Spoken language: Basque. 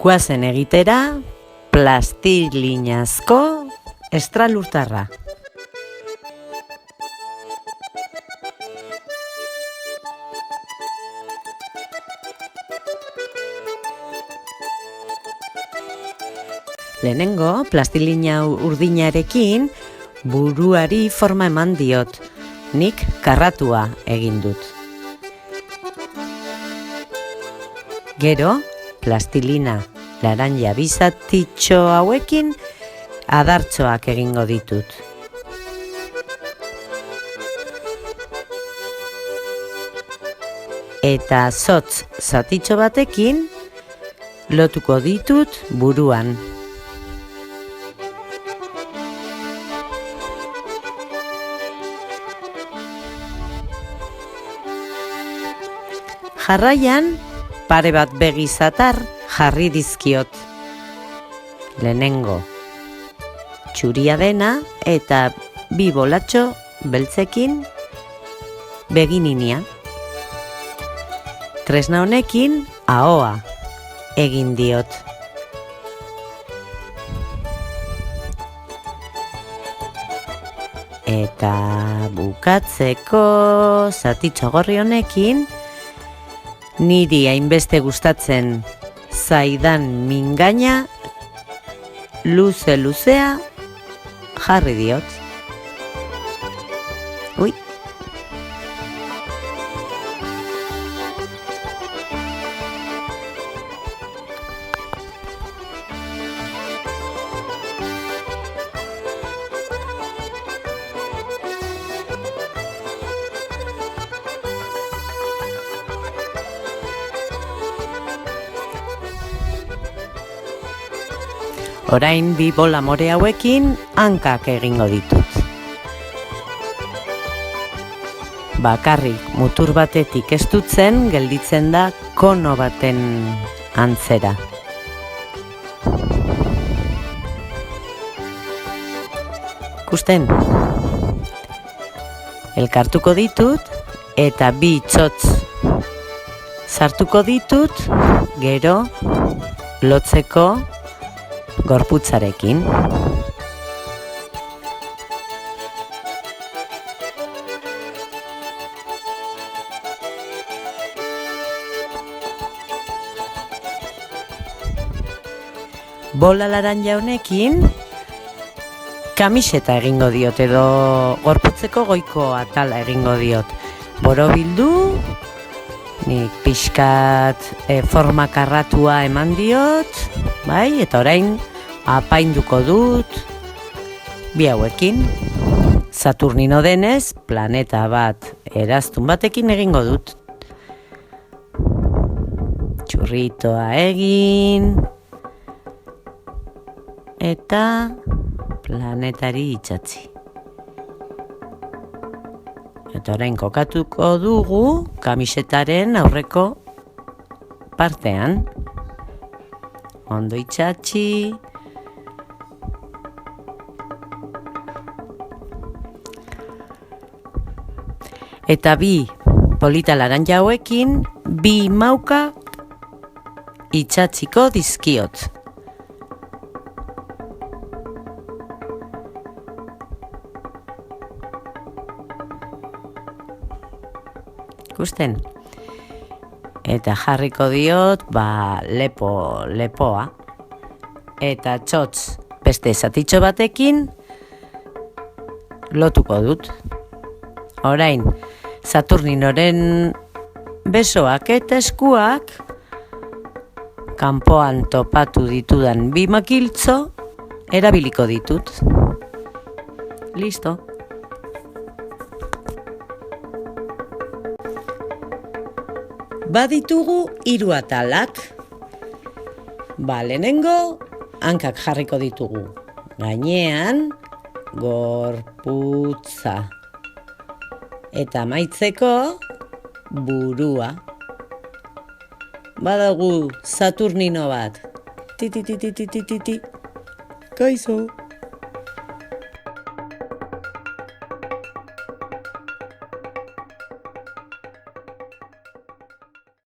Guazen egitera plastilinazko estralurtarra. Lehenengo, plastilina urdinarekin buruari forma eman diot. Nik karratua egin dut. Gero, plastilina laranja bizatitxo hauekin adartxoak egingo ditut. Eta zotz zatitxo batekin lotuko ditut buruan. Jarraian, pare bat begizatar jarri dizkiot. Lehenengo txuria dena eta 2 bolatxo beltzekin begininia. Tresna honekin ahoa egin diot. Eta bukatzeko zatitxo gorri honekin niri hainbeste gustatzen zaidan mingaina luze-luzea jarri diot. Ui! Orain 2 bola more hauekin hankak egingo ditut. Bakarrik mutur batetik estutzen gelditzen da kono baten antzera. Ikusten? Elkartuko ditut eta 2 txotz sartuko ditut gero lotzeko gorputzarekin. Bola laranja honekin kamiseta egingo diot edo gorputzeko goiko atala egingo diot. Borobildu, nik pixkat forma karratua eman diot, bai, eta orain apainduko dut 2 hauekin. Saturnino denez, planeta bat eraztun batekin egingo dut. Txurritoa egin eta planetari itxatzi. Eta orain kokatuko dugu kamisetaren aurreko partean. Ondo itxatzi. Eta 2 polita laranja hauekin 2 mauka itxatziko dizkiot. Ikusten? Eta jarriko diot, lepoa. Eta txotz beste zatitxo batekin lotuko dut. Orain, Saturninoren besoak eta eskuak kanpoan topatu ditudan 2 makiltzo erabiliko ditut. Listo. Baditugu 3 atalak. Lehenengo hankak jarriko ditugu. Gainean gorputza. Eta amaitzeko burua. Badagu Saturnino bat. Ti. Kaixo.